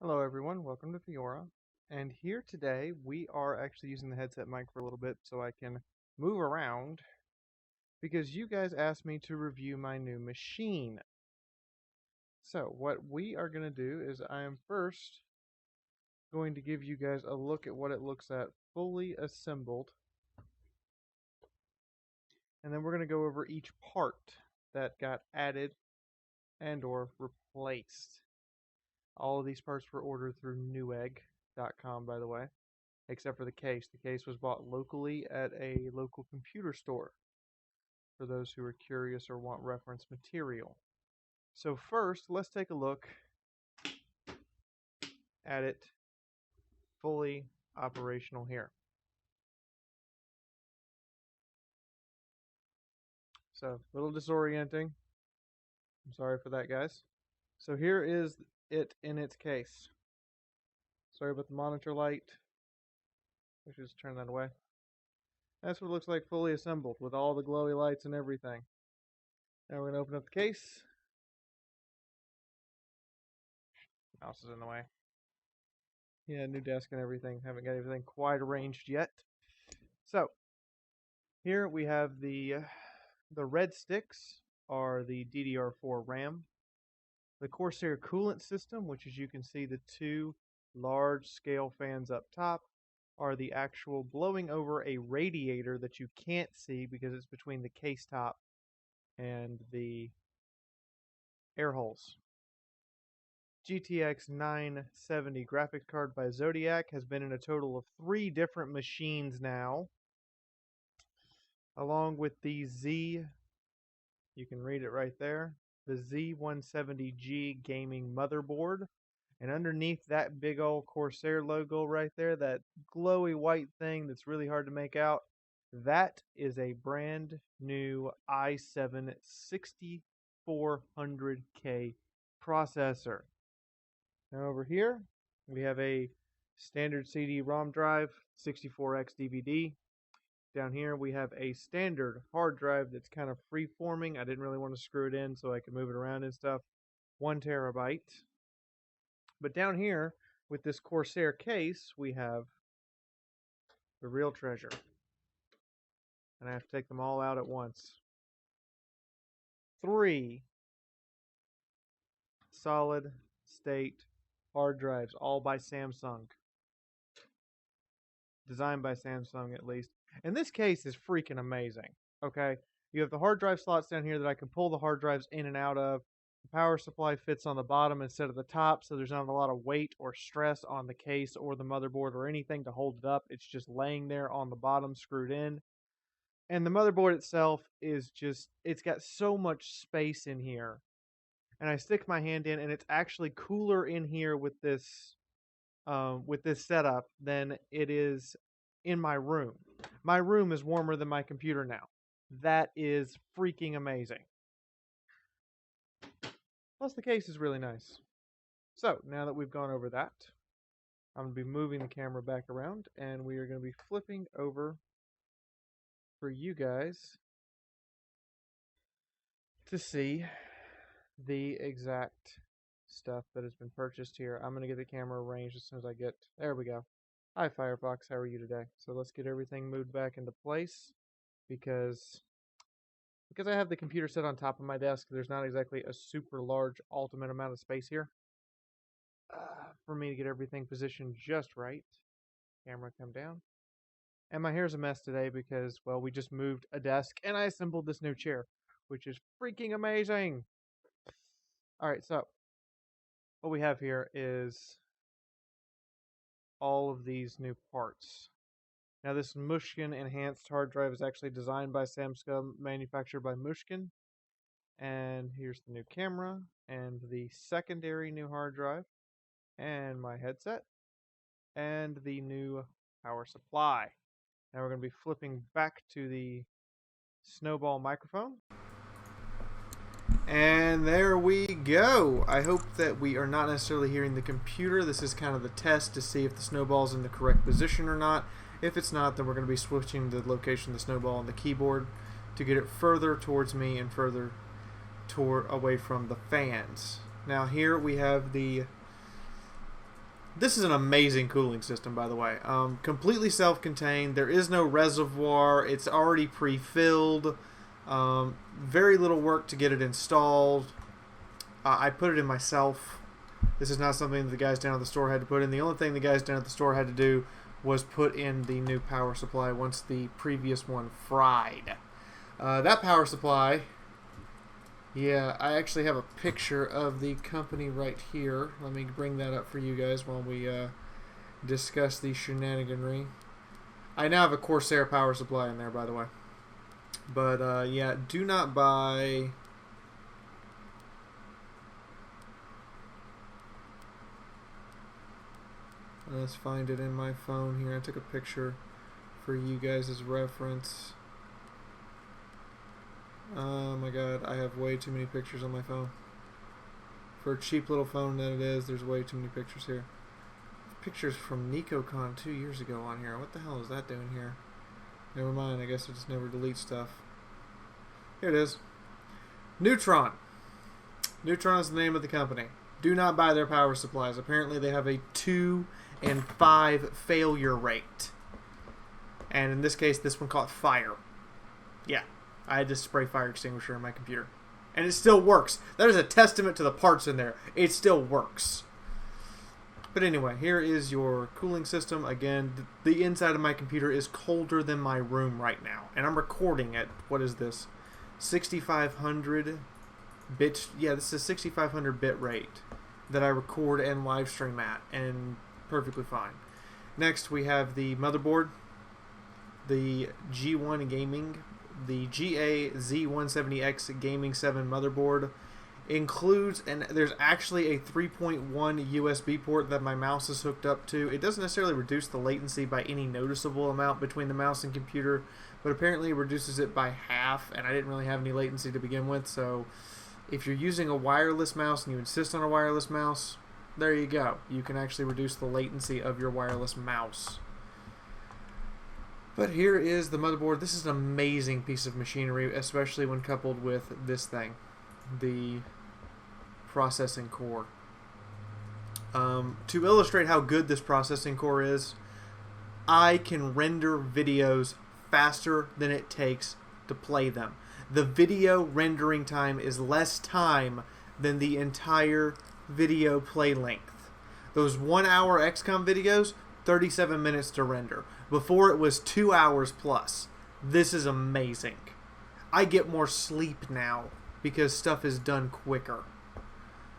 Hello everyone, welcome to Fiaura. And here today we are actually using the headset mic for a little bit so I can move around because you guys asked me to review my new machine. So what we are going to do is I am first going to give you guys a look at what it looks at fully assembled. And then we're going to go over each part that got added and or replaced. All of these parts were ordered through newegg.com, by the way, except for the case. The case was bought locally at a local computer store for those who are curious or want reference material. So first, let's take a look at it fully operational here. So, a little disorienting. I'm sorry for that, guys. So here is it in its case. Sorry about the monitor light. I should just turn that away. That's what it looks like fully assembled with all the glowy lights and everything. Now we're going to open up the case. Mouse is in the way. Yeah, new desk and everything. Haven't got everything quite arranged yet. So, here we have the red sticks are the DDR4 RAM. The Corsair coolant system, which as you can see the two large scale fans up top, are the actual blowing over a radiator that you can't see because it's between the case top and the air holes. GTX 970 graphics card by Zodiac has been in a total of 3 different machines now, along with the Z, you can read it right there, the Z170G gaming motherboard. And underneath that big old Corsair logo right there, that glowy white thing that's really hard to make out, that is a brand new i7 6400K processor. Now over here, we have a standard CD-ROM drive, 64X DVD. Down here, we have a standard hard drive that's kind of free-forming. I didn't really want to screw it in so I could move it around and stuff. 1 terabyte. But down here, with this Corsair case, we have the real treasure. And I have to take them all out at once. 3 solid state hard drives, all by Samsung. Designed by Samsung, at least. And this case is freaking amazing. Okay? You have the hard drive slots down here that I can pull the hard drives in and out of. The power supply fits on the bottom instead of the top, so there's not a lot of weight or stress on the case or the motherboard or anything to hold it up. It's just laying there on the bottom, screwed in. And the motherboard itself is just, it's got so much space in here. And I stick my hand in, and it's actually cooler in here with this setup than it is in my room. My room is warmer than my computer now. That is freaking amazing. Plus the case is really nice. So now that we've gone over that, I'm going to be moving the camera back around, and we are going to be flipping over for you guys to see the exact stuff that has been purchased here. I'm going to get the camera arranged as soon as I get, there we go. Hi Firefox, how are you today? So let's get everything moved back into place because I have the computer set on top of my desk, there's not exactly a super large ultimate amount of space here for me to get everything positioned just right. Camera come down. And my hair's a mess today because, well, we just moved a desk and I assembled this new chair, which is freaking amazing. Alright, so what we have here is all of these new parts. Now this Mushkin enhanced hard drive is actually designed by Samsung, manufactured by Mushkin. And here's the new camera and the secondary new hard drive and my headset and the new power supply. Now we're going to be flipping back to the Snowball microphone. And there we go. I hope that we are not necessarily hearing the computer. This is kind of the test to see if the snowball's in the correct position or not. If it's not, then we're going to be switching the location of the snowball on the keyboard to get it further towards me and further away from the fans. Now here we have the This is an amazing cooling system, by the way. Completely self-contained. There is no reservoir. It's already pre-filled. Very little work to get it installed. I put it in myself. This is not something that the guys down at the store had to put in. The only thing the guys down at the store had to do was put in the new power supply once the previous one fried. That power supply, yeah, I actually have a picture of the company right here. Let me bring that up for you guys while we discuss the shenaniganry. I now have a Corsair power supply in there, by the way. But, yeah, do not buy... Let's find it in my phone here. I took a picture for you guys as reference. Oh my god, I have way too many pictures on my phone. For a cheap little phone that it is, there's way too many pictures here. Pictures from NicoCon 2 years ago on here. What the hell is that doing here? Never mind, I guess I just never delete stuff. Here it is. Neutron. Neutron is the name of the company. Do not buy their power supplies. Apparently they have a 2 and 5 failure rate. And in this case, this one caught fire. Yeah, I had to spray fire extinguisher in my computer. And it still works. That is a testament to the parts in there. It still works. But anyway, here is your cooling system. Again, the inside of my computer is colder than my room right now. And I'm recording at, what is this? 6,500 bit. Yeah, this is 6,500 bit rate that I record and live stream at. And perfectly fine. Next, we have the motherboard. The G1 Gaming. The GA-Z170X Gaming 7 motherboard includes, and there's actually a 3.1 USB port that my mouse is hooked up to. It doesn't necessarily reduce the latency by any noticeable amount between the mouse and computer, but apparently it reduces it by half, and I didn't really have any latency to begin with, so if you're using a wireless mouse and you insist on a wireless mouse, there you go. You can actually reduce the latency of your wireless mouse. But here is the motherboard. This is an amazing piece of machinery, especially when coupled with this thing, the processing core. To illustrate how good this processing core is, I can render videos faster than it takes to play them. The video rendering time is less time than the entire video play length. Those 1 hour XCOM videos, 37 minutes to render. Before it was 2 hours plus. This is amazing. I get more sleep now because stuff is done quicker.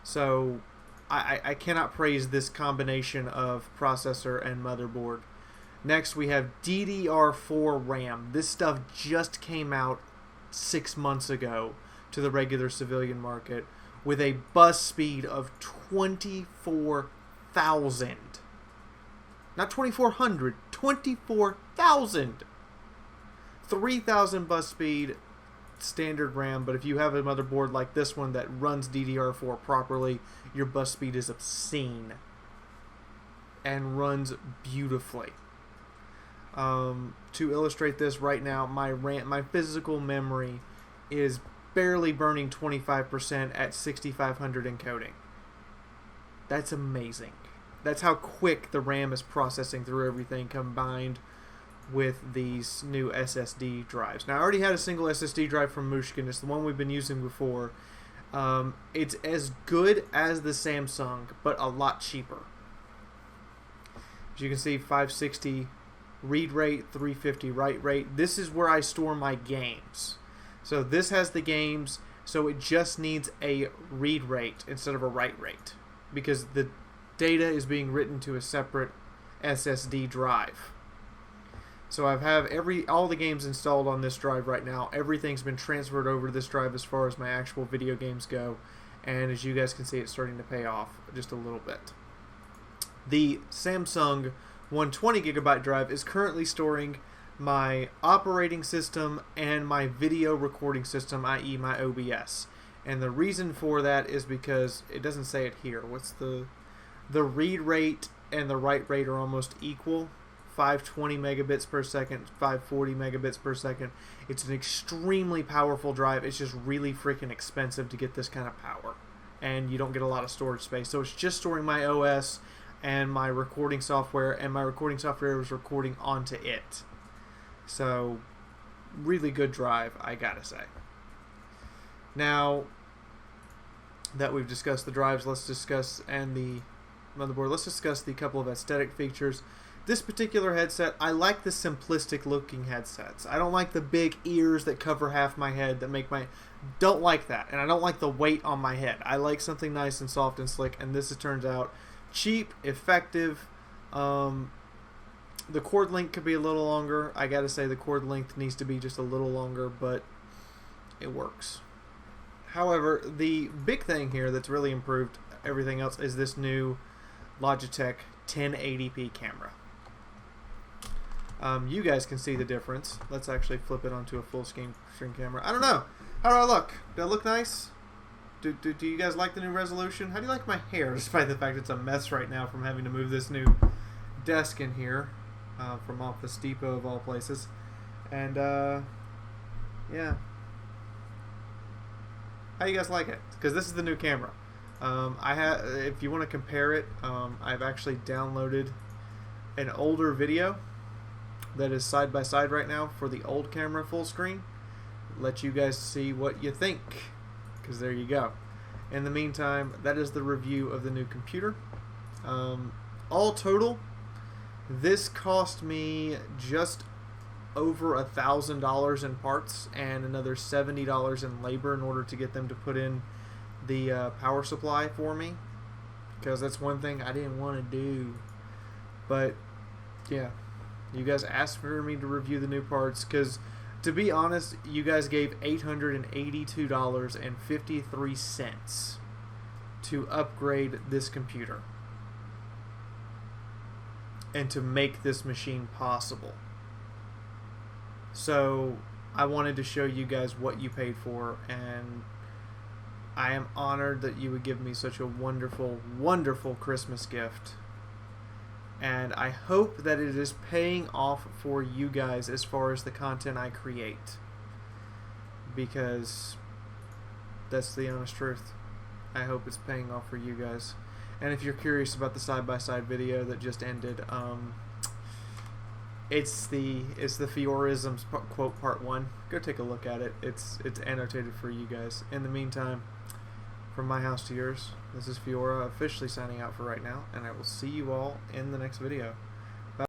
So I cannot praise this combination of processor and motherboard. Next we have DDR4 RAM. This stuff just came out 6 months ago to the regular civilian market with a bus speed of 24,000. Not 2,400, 24,000. 3,000 bus speed, standard RAM, but if you have a motherboard like this one that runs DDR4 properly, your bus speed is obscene and runs beautifully. To illustrate this right now, my physical memory is barely burning 25% at 6,500 encoding. That's amazing. That's how quick the RAM is processing through everything combined with these new SSD drives. Now, I already had a single SSD drive from Mushkin. It's the one we've been using before. It's as good as the Samsung, but a lot cheaper. As you can see, 560 read rate, 350 write rate. This is where I store my games. So this has the games, so it just needs a read rate instead of a write rate, because the data is being written to a separate SSD drive. So I have all the games installed on this drive right now. Everything's been transferred over to this drive as far as my actual video games go, and as you guys can see, it's starting to pay off just a little bit. The Samsung 120 gigabyte drive is currently storing my operating system and my video recording system, i.e. my OBS. And the reason for that is because it doesn't say it here. What's the read rate and the write rate are almost equal. 520 megabits per second, 540 megabits per second. It's an extremely powerful drive. It's just really freaking expensive to get this kind of power, and you don't get a lot of storage space. So it's just storing my OS and my recording software, and my recording software was recording onto it. So, really good drive, I gotta say. Now that we've discussed the drives, let's discuss, and the motherboard, let's discuss the couple of aesthetic features. This particular headset, I like the simplistic looking headsets. I don't like the big ears that cover half my head that make my... Don't like that, and I don't like the weight on my head. I like something nice and soft and slick, and this, it turns out, cheap, effective. The cord length could be a little longer. I gotta say the cord length needs to be just a little longer, but it works. However, the big thing here that's really improved everything else is this new Logitech 1080p camera. You guys can see the difference. Let's actually flip it onto a full screen camera. I don't know. How do I look? Do I look nice? Do you guys like the new resolution? How do you like my hair, despite the fact it's a mess right now from having to move this new desk in here from Office Depot of all places? And, yeah. How you guys like it? Because this is the new camera. If you want to compare it, I've actually downloaded an older video that is side by side right now for the old camera full screen. Let you guys see what you think, because there you go. In the meantime, that is the review of the new computer. All total, this cost me just over $1,000 in parts and another $70 in labor in order to get them to put in the power supply for me, because that's one thing I didn't want to do. But yeah, you guys asked for me to review the new parts, because to be honest, you guys gave $882.53 to upgrade this computer and to make this machine possible. So I wanted to show you guys what you paid for, and I am honored that you would give me such a wonderful, wonderful Christmas gift. And I hope that it is paying off for you guys as far as the content I create, because that's the honest truth. I hope it's paying off for you guys. And if you're curious about the side-by-side video that just ended, it's the Fiaurisms quote part 1. Go take a look at it. It's annotated for you guys. In the meantime, from my house to yours, this is Fiaura officially signing out for right now, and I will see you all in the next video.